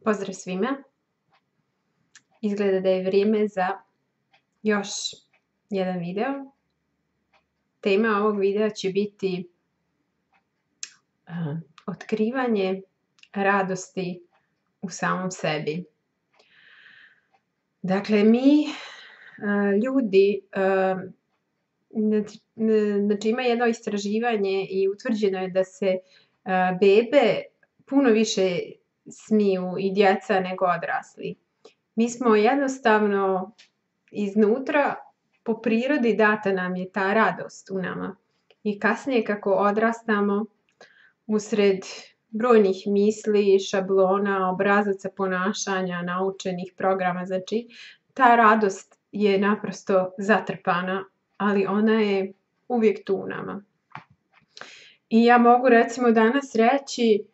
Pozdrav svima! Izgleda da je vrijeme za još jedan video. Tema ovog videa će biti otkrivanje radosti u samom sebi. Dakle, mi ljudi, znači ima jedno istraživanje i utvrđeno je da se bebe puno više smiju i djeca nego odrasli. Mi smo jednostavno iznutra, po prirodi data nam je ta radost u nama. I kasnije kako odrastamo, usred brojnih misli, šablona, obrazaca ponašanja, naučenih programa, znači ta radost je naprosto zatrpana, ali ona je uvijek tu u nama. I ja mogu recimo danas reći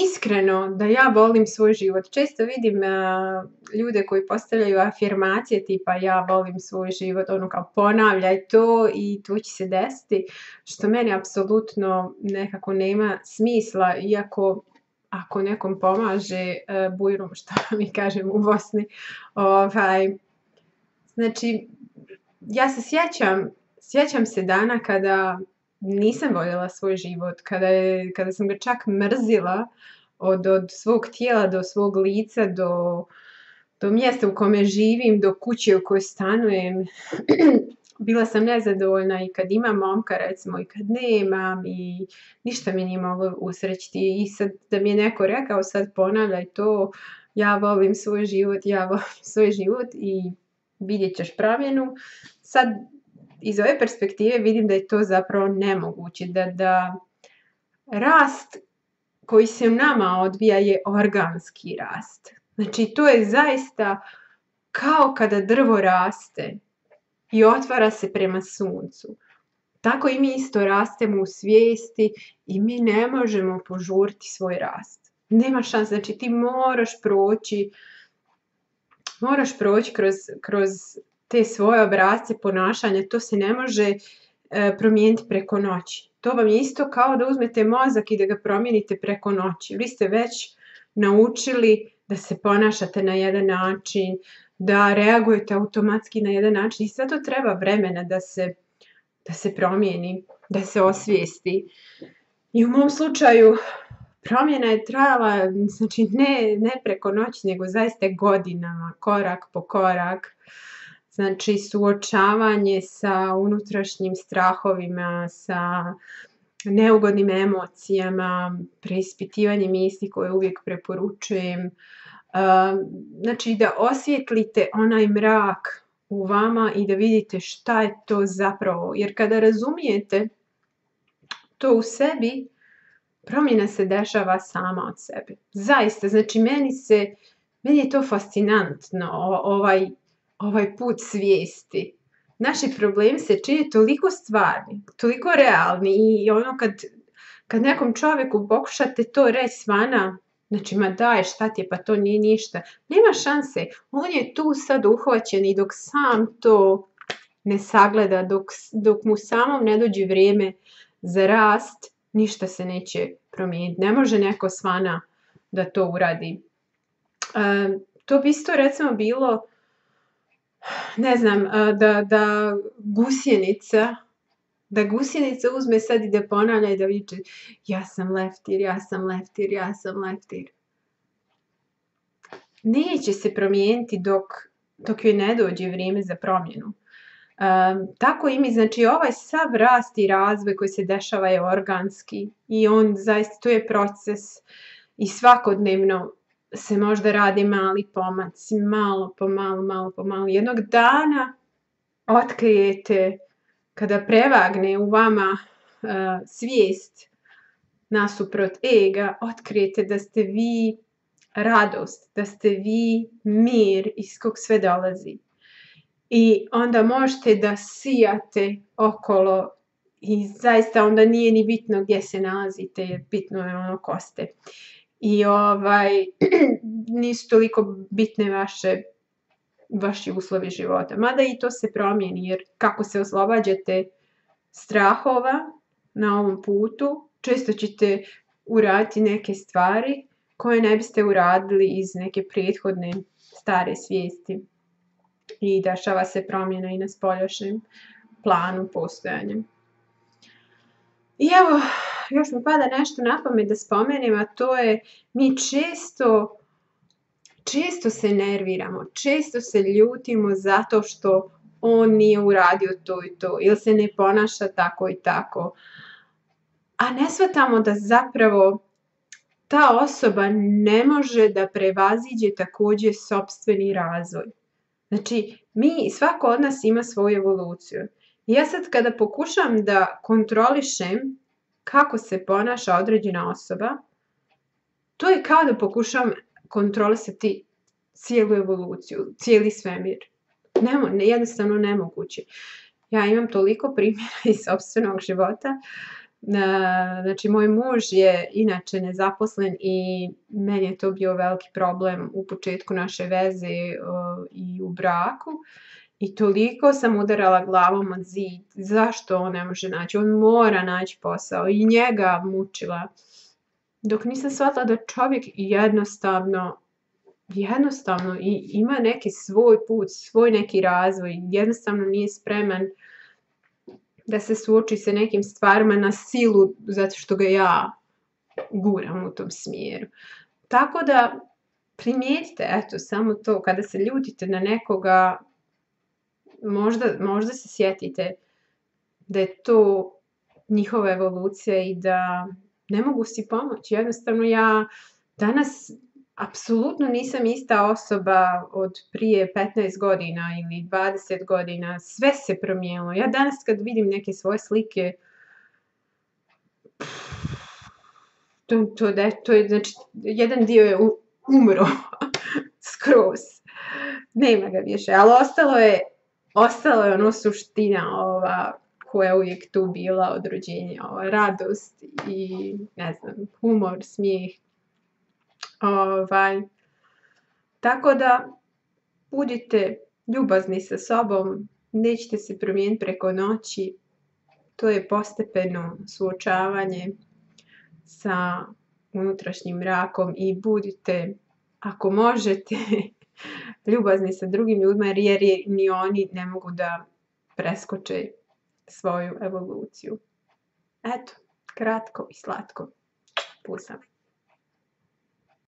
iskreno da ja volim svoj život. Često vidim ljude koji postavljaju afirmacije tipa ja volim svoj život, ono kao ponavljaj to i to će se desiti, što meni apsolutno nekako nema smisla, iako ako nekom pomaže bujrum, što mi kažemo u Bosni. Znači, ja se sjećam se dana kada nisam voljela svoj život, kada sam ga čak mrzila od svog tijela do svog lica, do mjesta u kome živim, do kuće u kojoj stanujem. Bila sam nezadovoljna i kad imam momka recimo i kad nemam i ništa mi nije moglo usrećiti. I sad da mi je neko rekao sad ponavljaj to, ja volim svoj život i vidjet ćeš promjenu. Sad iz ove perspektive vidim da je to zapravo nemoguće, da rast koji se u nama odvija je organski rast. Znači to je zaista kao kada drvo raste i otvara se prema suncu. Tako i mi isto rastemo u svijesti i mi ne možemo požuriti svoj rast. Nema šanse, znači ti moraš proći kroz te svoje obrasce ponašanja, to se ne može promijeniti preko noći. To vam je isto kao da uzmete mozak i da ga promijenite preko noći. Vi ste već naučili da se ponašate na jedan način, da reagujete automatski na jedan način i sve to treba vremena da se promijeni, da se osvijesti. I u mom slučaju promjena je trajala, znači ne preko noći, nego zaista godinama, korak po korak. Znači suočavanje sa unutrašnjim strahovima, sa neugodnim emocijama, preispitivanje misli koje uvijek preporučujem. Znači da osvijetlite onaj mrak u vama i da vidite šta je to zapravo. Jer kada razumijete to u sebi, promjena se dešava sama od sebe. Zaista, znači meni je to fascinantno, ovaj put svijesti. Naši problemi se čine toliko stvarni, toliko realni i ono kad nekom čovjeku pokušate to reći svana, znači ma daj šta ti je, pa to nije ništa. Nema šanse, on je tu sad uhvaćen i dok sam to ne sagleda, dok mu samom ne dođe vrijeme za rast, ništa se neće promijeniti. Ne može neko svana da to uradi. To bi isto recimo bilo, ne znam, da gusjenica uzme sad i da ponavlja i da viče ja sam leptir, ja sam leptir, ja sam leptir. Neće se promijeniti dok joj ne dođe vrijeme za promjenu. Tako i mi, znači ovaj sav rast i razvoj koji se dešava je organski i on zaista, to je proces i svakodnevno se možda radi mali pomaci, malo po malo. Jednog dana otkrijete, kada prevagne u vama svijest nasuprot ega, otkrijete da ste vi radost, da ste vi mir iz kog sve dolazi. I onda možete da sijate okolo i zaista onda nije ni bitno gdje se nalazite, jer bitno je ono ko ste. I nisu toliko bitne vaši uslovi života. Mada i to se promijeni, jer kako se oslobađate strahova na ovom putu, često ćete uraditi neke stvari koje ne biste uradili iz neke prethodne stare svijesti i dešava se promjena i na spoljašnjem planu postojanja. I evo, još mi pada nešto na pamet da spomenem, a to je mi često se nerviramo, često se ljutimo zato što on nije uradio to i to ili se ne ponaša tako i tako. A ne shvatamo da zapravo ta osoba ne može da prevaziđe također sopstveni razvoj. Znači, svako od nas ima svoju evoluciju. I ja sad kada pokušam da kontrolišem kako se ponaša određena osoba, to je kao da pokušam kontrolisati cijelu evoluciju, cijeli svemir. Jednostavno nemoguće. Ja imam toliko primjera iz sopstvenog života. Znači, moj muž je inače nezaposlen i meni je to bio veliki problem u početku naše veze i u braku. I toliko sam udarala glavom od zid. Zašto on ne može naći? On mora naći posao. I njega mučila. Dok nisam shvatila da čovjek jednostavno ima neki svoj put, svoj neki razvoj. Jednostavno nije spreman da se suoči sa nekim stvarima na silu zato što ga ja guram u tom smjeru. Tako da primijetite, eto, samo to, kada se ljutite na nekoga, možda se sjetite da je to njihova evolucija i da ne mogu si pomoći. Jednostavno ja danas apsolutno nisam ista osoba od prije 15 godina ili 20 godina. Sve se promijenilo. Ja danas kad vidim neke svoje slike, to je, znači, jedan dio je umro skroz. Nema ga više, ali ostalo je ono suština koja je uvijek tu bila od rođenja, radost i, ne znam, humor, smijeh. Tako da budite ljubazni sa sobom, nećete se promijeniti preko noći, to je postepeno suočavanje sa unutrašnjim mrakom i budite, ako možete, ljubazni sa drugim ljudima jer ni oni ne mogu da preskoče svoju evoluciju. Eto, kratko i slatko. Pusam.